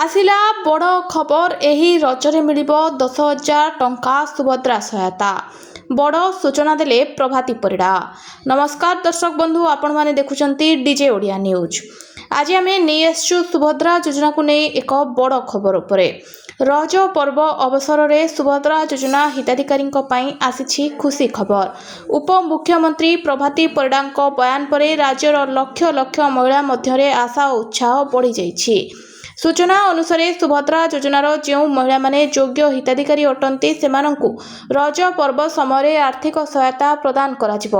ଆସିଲା ବଡ଼ ଖବର। ଏହି ରଜରେ ମିଳିବ 10,000 ଟଙ୍କା ସୁଭଦ୍ରା ସହାୟତା। ବଡ଼ ସୂଚନା ଦେଲେ ପ୍ରଭାତୀ ପରିଡ଼ା। ନମସ୍କାର ଦର୍ଶକ ବନ୍ଧୁ, ଆପଣମାନେ ଦେଖୁଛନ୍ତି ଡିଜେ ଓଡ଼ିଆ ନ୍ୟୁଜ୍। ଆଜି ଆମେ ନେଇ ଆସିଛୁ ସୁଭଦ୍ରା ଯୋଜନାକୁ ନେଇ ଏକ ବଡ଼ ଖବର ଉପରେ। ରଜ ପର୍ବ ଅବସରରେ ସୁଭଦ୍ରା ଯୋଜନା ହିତାଧିକାରୀଙ୍କ ପାଇଁ ଆସିଛି ଖୁସି ଖବର। ଉପମୁଖ୍ୟମନ୍ତ୍ରୀ ପ୍ରଭାତୀ ପରିଡ଼ାଙ୍କ ବୟାନ ପରେ ରାଜ୍ୟର ଲକ୍ଷ ଲକ୍ଷ ମହିଳା ମଧ୍ୟରେ ଆଶା ଓ ଉତ୍ସାହ ବଢ଼ିଯାଇଛି। ସୂଚନା ଅନୁସାରେ ସୁଭଦ୍ରା ଯୋଜନାର ଯେଉଁ ମହିଳାମାନେ ଯୋଗ୍ୟ ହିତାଧିକାରୀ ଅଟନ୍ତି ସେମାନଙ୍କୁ ରଜ ପର୍ବ ସମୟରେ ଆର୍ଥିକ ସହାୟତା ପ୍ରଦାନ କରାଯିବ।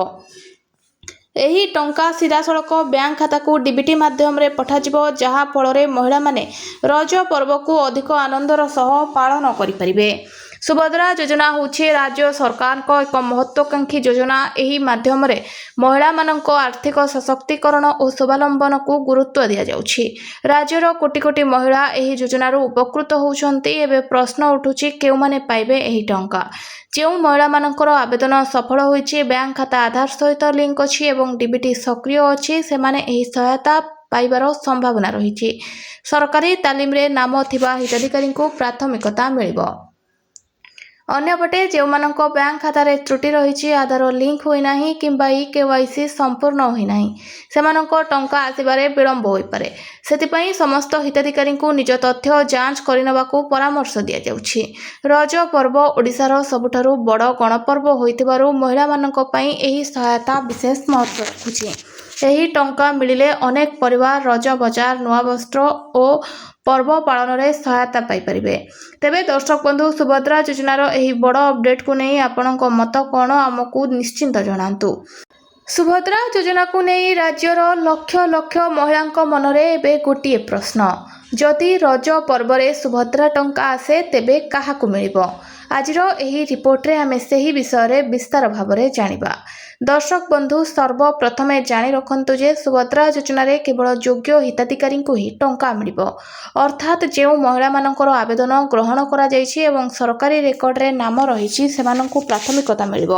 ଏହି ଟଙ୍କା ସିଧାସଳଖ ବ୍ୟାଙ୍କ ଖାତାକୁ ଡିବିଟି ମାଧ୍ୟମରେ ପଠାଯିବ, ଯାହା ଫଳରେ ମହିଳାମାନେ ରଜ ପର୍ବକୁ ଅଧିକ ଆନନ୍ଦର ସହ ପାଳନ କରିପାରିବେ। ସୁଭଦ୍ରା ଯୋଜନା ହେଉଛି ରାଜ୍ୟ ସରକାରଙ୍କ ଏକ ମହତ୍ୱାକାଂକ୍ଷୀ ଯୋଜନା। ଏହି ମାଧ୍ୟମରେ ମହିଳାମାନଙ୍କ ଆର୍ଥିକ ସଶକ୍ତିକରଣ ଓ ସ୍ୱାବଲମ୍ବନକୁ ଗୁରୁତ୍ୱ ଦିଆଯାଉଛି। ରାଜ୍ୟର କୋଟି କୋଟି ମହିଳା ଏହି ଯୋଜନାରୁ ଉପକୃତ ହେଉଛନ୍ତି। ଏବେ ପ୍ରଶ୍ନ ଉଠୁଛି, କେଉଁମାନେ ପାଇବେ ଏହି ଟଙ୍କା? ଯେଉଁ ମହିଳାମାନଙ୍କର ଆବେଦନ ସଫଳ ହୋଇଛି, ବ୍ୟାଙ୍କ ଖାତା ଆଧାର ସହିତ ଲିଙ୍କ ଅଛି ଏବଂ ଡିବିଟି ସକ୍ରିୟ ଅଛି, ସେମାନେ ଏହି ସହାୟତା ପାଇବାର ସମ୍ଭାବନା ରହିଛି। ସରକାରୀ ତାଲିମରେ ନାମ ଥିବା ହିତାଧିକାରୀଙ୍କୁ ପ୍ରାଥମିକତା ମିଳିବ। ଅନ୍ୟପଟେ ଯେଉଁମାନଙ୍କ ବ୍ୟାଙ୍କ ଖାତାରେ ତ୍ରୁଟି ରହିଛି, ଆଧାର ଲିଙ୍କ ହୋଇନାହିଁ କିମ୍ବା ଇକେୱାଇସି ସମ୍ପୂର୍ଣ୍ଣ ହୋଇନାହିଁ, ସେମାନଙ୍କ ଟଙ୍କା ଆସିବାରେ ବିଳମ୍ବ ହୋଇପାରେ। ସେଥିପାଇଁ ସମସ୍ତ ହିତାଧିକାରୀଙ୍କୁ ନିଜ ତଥ୍ୟ ଯାଞ୍ଚ କରିନେବାକୁ ପରାମର୍ଶ ଦିଆଯାଉଛି। ରଜ ପର୍ବ ଓଡ଼ିଶାର ସବୁଠାରୁ ବଡ଼ ଗଣପର୍ବ ହୋଇଥିବାରୁ ମହିଳାମାନଙ୍କ ପାଇଁ ଏହି ସହାୟତା ବିଶେଷ ମହତ୍ତ୍ୱ ରଖୁଛି। ଏହି ଟଙ୍କା ମିଳିଲେ ଅନେକ ପରିବାର ରଜ ବଜାର, ନୂଆ ବସ୍ତ୍ର ଓ ପର୍ବ ପାଳନରେ ସହାୟତା ପାଇପାରିବେ। ତେବେ ଦର୍ଶକ ବନ୍ଧୁ, ସୁଭଦ୍ରା ଯୋଜନାର ଏହି ବଡ଼ ଅପଡେଟକୁ ନେଇ ଆପଣଙ୍କ ମତ କ'ଣ, ଆମକୁ ନିଶ୍ଚିନ୍ତ ଜଣାନ୍ତୁ। ସୁଭଦ୍ରା ଯୋଜନାକୁ ନେଇ ରାଜ୍ୟର ଲକ୍ଷ ଲକ୍ଷ ମହିଳାଙ୍କ ମନରେ ଏବେ ଗୋଟିଏ ପ୍ରଶ୍ନ, ଯଦି ରଜ ପର୍ବରେ ସୁଭଦ୍ରା ଟଙ୍କା ଆସେ ତେବେ କାହାକୁ ମିଳିବ? ଆଜିର ଏହି ରିପୋର୍ଟରେ ଆମେ ସେହି ବିଷୟରେ ବିସ୍ତାର ଭାବରେ ଜାଣିବା। ଦର୍ଶକ ବନ୍ଧୁ, ସର୍ବପ୍ରଥମେ ଜାଣି ରଖନ୍ତୁ ଯେ ସୁଭଦ୍ରା ଯୋଜନାରେ କେବଳ ଯୋଗ୍ୟ ହିତାଧିକାରୀଙ୍କୁ ହିଁ ଟଙ୍କା ମିଳିବ। ଅର୍ଥାତ୍ ଯେଉଁ ମହିଳାମାନଙ୍କର ଆବେଦନ ଗ୍ରହଣ କରାଯାଇଛି ଏବଂ ସରକାରୀ ରେକର୍ଡରେ ନାମ ରହିଛି, ସେମାନଙ୍କୁ ପ୍ରାଥମିକତା ମିଳିବ।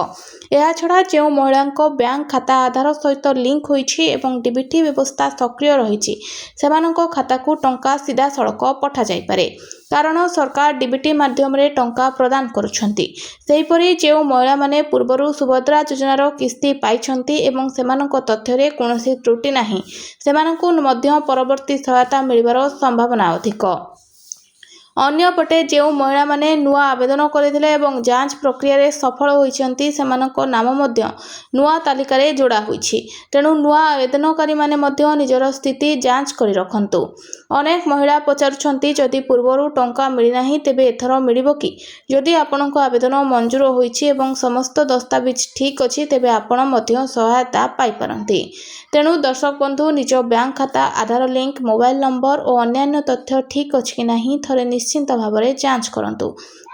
ଏହାଛଡ଼ା ଯେଉଁ ମହିଳାଙ୍କ ବ୍ୟାଙ୍କ ଖାତା ଆଧାର ସହିତ ଲିଙ୍କ ହୋଇଛି ଏବଂ ଡିବିଟି ବ୍ୟବସ୍ଥା ସକ୍ରିୟ ରହିଛି, ସେମାନଙ୍କ ଖାତାକୁ ଟଙ୍କା ସିଧାସଳଖ ପଠାଯାଇପାରେ, କାରଣ ସରକାର ଡିବିଟି ମାଧ୍ୟମରେ ଟଙ୍କା ପ୍ରଦାନ କରୁଛନ୍ତି। ସେହିପରି ଯେଉଁ ମହିଳାମାନେ ପୂର୍ବରୁ ସୁଭଦ୍ରା ଯୋଜନାର କିସ୍ତି ପାଇଛନ୍ତି ଏବଂ ସେମାନଙ୍କ ତଥ୍ୟରେ କୌଣସି ତ୍ରୁଟି ନାହିଁ, ସେମାନଙ୍କୁ ମଧ୍ୟ ପରବର୍ତ୍ତୀ ସହାୟତା ମିଳିବାର ସମ୍ଭାବନା ଅଧିକ। ଅନ୍ୟପଟେ ଯେଉଁ ମହିଳାମାନେ ନୂଆ ଆବେଦନ କରିଥିଲେ ଏବଂ ଯାଞ୍ଚ ପ୍ରକ୍ରିୟାରେ ସଫଳ ହୋଇଛନ୍ତି, ସେମାନଙ୍କ ନାମ ମଧ୍ୟ ନୂଆ ତାଲିକାରେ ଯୋଡ଼ା ହୋଇଛି। ତେଣୁ ନୂଆ ଆବେଦନକାରୀମାନେ ମଧ୍ୟ ନିଜର ସ୍ଥିତି ଯାଞ୍ଚ କରି ରଖନ୍ତୁ। ଅନେକ ମହିଳା ପଚାରୁଛନ୍ତି, ଯଦି ପୂର୍ବରୁ ଟଙ୍କା ମିଳିନାହିଁ ତେବେ ଏଥର ମିଳିବ କି? ଯଦି ଆପଣଙ୍କ ଆବେଦନ ମଞ୍ଜୁର ହୋଇଛି ଏବଂ ସମସ୍ତ ଦସ୍ତାବିଜ ଠିକ୍ ଅଛି, ତେବେ ଆପଣ ମଧ୍ୟ ସହାୟତା ପାଇପାରନ୍ତି। ତେଣୁ ଦର୍ଶକ ବନ୍ଧୁ, ନିଜ ବ୍ୟାଙ୍କ ଖାତା, ଆଧାର ଲିଙ୍କ, ମୋବାଇଲ ନମ୍ବର ଓ ଅନ୍ୟାନ୍ୟ ତଥ୍ୟ ଠିକ୍ ଅଛି କି ନାହିଁ ଥରେ ନିଶ୍ଚିନ୍ତ ଭାବରେ ଯାଞ୍ଚ କରନ୍ତୁ,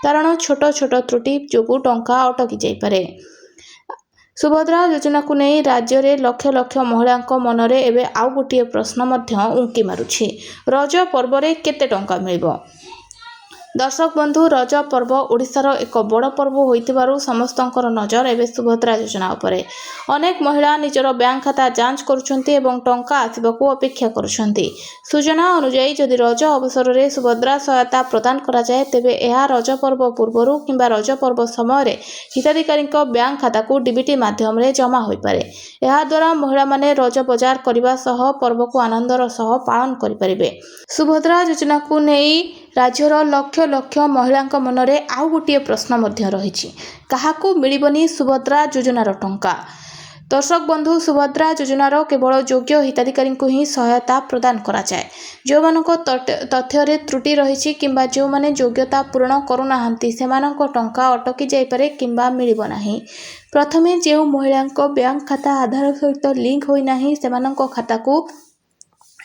କାରଣ ଛୋଟ ଛୋଟ ତ୍ରୁଟି ଯୋଗୁଁ ଟଙ୍କା ଅଟକି ଯାଇପାରେ। ସୁଭଦ୍ରା ଯୋଜନାକୁ ନେଇ ରାଜ୍ୟରେ ଲକ୍ଷ ଲକ୍ଷ ମହିଳାଙ୍କ ମନରେ ଏବେ ଆଉ ଗୋଟିଏ ପ୍ରଶ୍ନ ମଧ୍ୟ ଉଙ୍କି ମାରୁଛି, ରଜ ପର୍ବରେ କେତେ ଟଙ୍କା ମିଳିବ? ଦର୍ଶକ ବନ୍ଧୁ, ରଜ ପର୍ବ ଓଡ଼ିଶାର ଏକ ବଡ଼ ପର୍ବ ହୋଇଥିବାରୁ ସମସ୍ତଙ୍କର ନଜର ଏବେ ସୁଭଦ୍ରା ଯୋଜନା ଉପରେ। ଅନେକ ମହିଳା ନିଜର ବ୍ୟାଙ୍କ ଖାତା ଯାଞ୍ଚ କରୁଛନ୍ତି ଏବଂ ଟଙ୍କା ଆସିବାକୁ ଅପେକ୍ଷା କରୁଛନ୍ତି। ସୂଚନା ଅନୁଯାୟୀ, ଯଦି ରଜ ଅବସରରେ ସୁଭଦ୍ରା ସହାୟତା ପ୍ରଦାନ କରାଯାଏ, ତେବେ ଏହା ରଜ ପର୍ବ ପୂର୍ବରୁ କିମ୍ବା ରଜ ପର୍ବ ସମୟରେ ହିତାଧିକାରୀଙ୍କ ବ୍ୟାଙ୍କ ଖାତାକୁ ଡିବିଟି ମାଧ୍ୟମରେ ଜମା ହୋଇପାରେ। ଏହାଦ୍ୱାରା ମହିଳାମାନେ ରଜ ବଜାର କରିବା ସହ ପର୍ବକୁ ଆନନ୍ଦର ସହ ପାଳନ କରିପାରିବେ। ସୁଭଦ୍ରା ଯୋଜନାକୁ ନେଇ ରାଜ୍ୟର ଲକ୍ଷ ଲକ୍ଷ ମହିଳାଙ୍କ ମନରେ ଆଉ ଗୋଟିଏ ପ୍ରଶ୍ନ ମଧ୍ୟ ରହିଛି, କାହାକୁ ମିଳିବନି ସୁଭଦ୍ରା ଯୋଜନାର ଟଙ୍କା? ଦର୍ଶକ ବନ୍ଧୁ, ସୁଭଦ୍ରା ଯୋଜନାର କେବଳ ଯୋଗ୍ୟ ହିତାଧିକାରୀଙ୍କୁ ହିଁ ସହାୟତା ପ୍ରଦାନ କରାଯାଏ। ଯେଉଁମାନଙ୍କ ତଥ୍ୟରେ ତ୍ରୁଟି ରହିଛି କିମ୍ବା ଯେଉଁମାନେ ଯୋଗ୍ୟତା ପୂରଣ କରୁନାହାନ୍ତି, ସେମାନଙ୍କ ଟଙ୍କା ଅଟକି ଯାଇପାରେ କିମ୍ବା ମିଳିବ ନାହିଁ। ପ୍ରଥମେ ଯେଉଁ ମହିଳାଙ୍କ ବ୍ୟାଙ୍କ ଖାତା ଆଧାର ସହିତ ଲିଙ୍କ ହୋଇନାହିଁ, ସେମାନଙ୍କ ଖାତାକୁ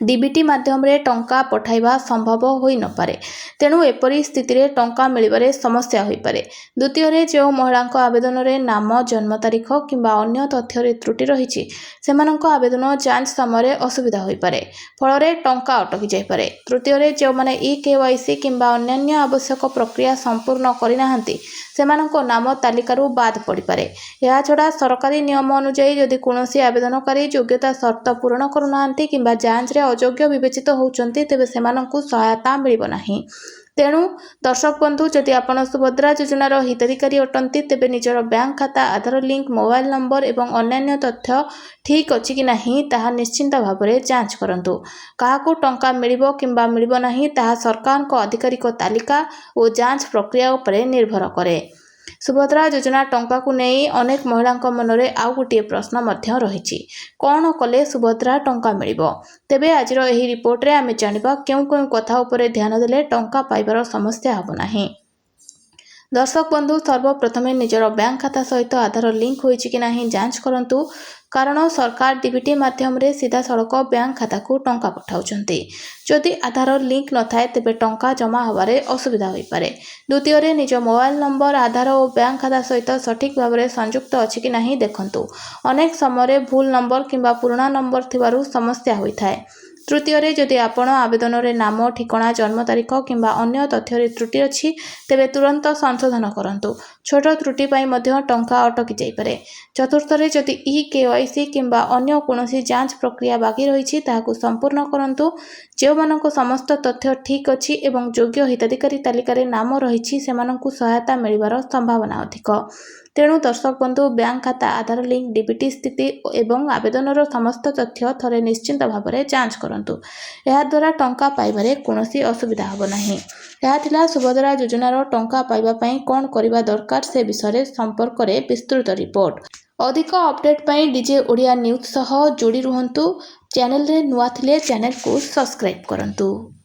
ଡିବିଟି ମାଧ୍ୟମରେ ଟଙ୍କା ପଠାଇବା ସମ୍ଭବ ହୋଇନପାରେ। ତେଣୁ ଏପରି ସ୍ଥିତିରେ ଟଙ୍କା ମିଳିବାରେ ସମସ୍ୟା ହୋଇପାରେ। ଦ୍ୱିତୀୟରେ, ଯେଉଁ ମହିଳାଙ୍କ ଆବେଦନରେ ନାମ, ଜନ୍ମ ତାରିଖ କିମ୍ବା ଅନ୍ୟ ତଥ୍ୟରେ ତ୍ରୁଟି ରହିଛି, ସେମାନଙ୍କ ଆବେଦନ ଯାଞ୍ଚ ସମୟରେ ଅସୁବିଧା ହୋଇପାରେ, ଫଳରେ ଟଙ୍କା ଅଟକି ଯାଇପାରେ। ତୃତୀୟରେ, ଯେଉଁମାନେ ଇକେୱାଇସି କିମ୍ବା ଅନ୍ୟାନ୍ୟ ଆବଶ୍ୟକ ପ୍ରକ୍ରିୟା ସମ୍ପୂର୍ଣ୍ଣ କରିନାହାନ୍ତି, ସେମାନଙ୍କ ନାମ ତାଲିକାରୁ ବାଦ୍ ପଡ଼ିପାରେ। ଏହାଛଡ଼ା ସରକାରୀ ନିୟମ ଅନୁଯାୟୀ ଯଦି କୌଣସି ଆବେଦନକାରୀ ଯୋଗ୍ୟତା ସର୍ତ୍ତ ପୂରଣ କରୁନାହାନ୍ତି କିମ୍ବା ଯାଞ୍ଚରେ ଅଯୋଗ୍ୟ ବିବେଚିତ ହେଉଛନ୍ତି ତେବେ ସେମାନଙ୍କୁ ସହାୟତା ମିଳିବ ନାହିଁ। ତେଣୁ ଦର୍ଶକ ବନ୍ଧୁ, ଯଦି ଆପଣ ସୁଭଦ୍ରା ଯୋଜନାର ହିତାଧିକାରୀ ଅଟନ୍ତି ତେବେ ନିଜର ବ୍ୟାଙ୍କ ଖାତା, ଆଧାର ଲିଙ୍କ, ମୋବାଇଲ ନମ୍ବର ଏବଂ ଅନ୍ୟାନ୍ୟ ତଥ୍ୟ ଠିକ୍ ଅଛି କି ନାହିଁ ତାହା ନିଶ୍ଚିନ୍ତ ଭାବରେ ଯାଞ୍ଚ କରନ୍ତୁ। କାହାକୁ ଟଙ୍କା ମିଳିବ କିମ୍ବା ମିଳିବ ନାହିଁ ତାହା ସରକାରଙ୍କ ଆଧିକାରିକ ତାଲିକା ଓ ଯାଞ୍ଚ ପ୍ରକ୍ରିୟା ଉପରେ ନିର୍ଭର କରେ। ସୁଭଦ୍ରା ଯୋଜନା ଟଙ୍କାକୁ ନେଇ ଅନେକ ମହିଳାଙ୍କ ମନରେ ଆଉ ଗୋଟିଏ ପ୍ରଶ୍ନ ମଧ୍ୟ ରହିଛି, କ'ଣ କଲେ ସୁଭଦ୍ରା ଟଙ୍କା ମିଳିବ? ତେବେ ଆଜିର ଏହି ରିପୋର୍ଟରେ ଆମେ ଜାଣିବା କେଉଁ କେଉଁ କଥା ଉପରେ ଧ୍ୟାନ ଦେଲେ ଟଙ୍କା ପାଇବାର ସମସ୍ୟା ହେବ ନାହିଁ। ଦର୍ଶକ ବନ୍ଧୁ, ସର୍ବପ୍ରଥମେ ନିଜର ବ୍ୟାଙ୍କ ଖାତା ସହିତ ଆଧାର ଲିଙ୍କ ହୋଇଛି କି ନାହିଁ ଯାଞ୍ଚ କରନ୍ତୁ, କାରଣ ସରକାର ଡିବିଟି ମାଧ୍ୟମରେ ସିଧାସଳଖ ବ୍ୟାଙ୍କ ଖାତାକୁ ଟଙ୍କା ପଠାଉଛନ୍ତି। ଯଦି ଆଧାର ଲିଙ୍କ ନଥାଏ ତେବେ ଟଙ୍କା ଜମା ହେବାରେ ଅସୁବିଧା ହୋଇପାରେ। ଦ୍ୱିତୀୟରେ, ନିଜ ମୋବାଇଲ ନମ୍ବର ଆଧାର ଓ ବ୍ୟାଙ୍କ ଖାତା ସହିତ ସଠିକ୍ ଭାବରେ ସଂଯୁକ୍ତ ଅଛି କି ନାହିଁ ଦେଖନ୍ତୁ। ଅନେକ ସମୟରେ ଭୁଲ ନମ୍ବର କିମ୍ବା ପୁରୁଣା ନମ୍ବର ଥିବାରୁ ସମସ୍ୟା ହୋଇଥାଏ। ତୃତୀୟରେ, ଯଦି ଆପଣ ଆବେଦନରେ ନାମ, ଠିକଣା, ଜନ୍ମ ତାରିଖ କିମ୍ବା ଅନ୍ୟ ତଥ୍ୟରେ ତ୍ରୁଟି ଅଛି ତେବେ ତୁରନ୍ତ ସଂଶୋଧନ କରନ୍ତୁ। ଛୋଟ ତ୍ରୁଟି ପାଇଁ ମଧ୍ୟ ଟଙ୍କା ଅଟକି ଯାଇପାରେ। ଚତୁର୍ଥରେ, ଯଦି EKYC କିମ୍ବା ଅନ୍ୟ କୌଣସି ଯାଞ୍ଚ ପ୍ରକ୍ରିୟା ବାକି ରହିଛି ତାହାକୁ ସମ୍ପୂର୍ଣ୍ଣ କରନ୍ତୁ। ଯେଉଁମାନଙ୍କ ସମସ୍ତ ତଥ୍ୟ ଠିକ୍ ଅଛି ଏବଂ ଯୋଗ୍ୟ ହିତାଧିକାରୀ ତାଲିକାରେ ନାମ ରହିଛି ସେମାନଙ୍କୁ ସହାୟତା ମିଳିବାର ସମ୍ଭାବନା ଅଧିକ। ତେଣୁ ଦର୍ଶକ ବନ୍ଧୁ, ବ୍ୟାଙ୍କ ଖାତା, ଆଧାର ଲିଙ୍କ, ଡିବିଟି ସ୍ଥିତି ଏବଂ ଆବେଦନର ସମସ୍ତ ତଥ୍ୟ ଥରେ ନିଶ୍ଚିନ୍ତ ଭାବରେ ଯାଞ୍ଚ କରନ୍ତୁ। ଏହାଦ୍ୱାରା ଟଙ୍କା ପାଇବାରେ କୌଣସି ଅସୁବିଧା ହେବ ନାହିଁ। ଏହା ଥିଲା ସୁଭଦ୍ରା ଯୋଜନାର ଟଙ୍କା ପାଇବା ପାଇଁ କ'ଣ କରିବା ଦରକାର ସେ ବିଷୟରେ ସମ୍ପର୍କରେ ବିସ୍ତୃତ ରିପୋର୍ଟ। ଅଧିକ ଅପଡେଟ୍ ପାଇଁ DJ ଓଡ଼ିଆ ନ୍ୟୁଜ୍ ସହ ଯୋଡ଼ି ରୁହନ୍ତୁ। ଚ୍ୟାନେଲରେ ନୂଆ ଥିଲେ ଚ୍ୟାନେଲକୁ ସବସ୍କ୍ରାଇବ୍ କରନ୍ତୁ।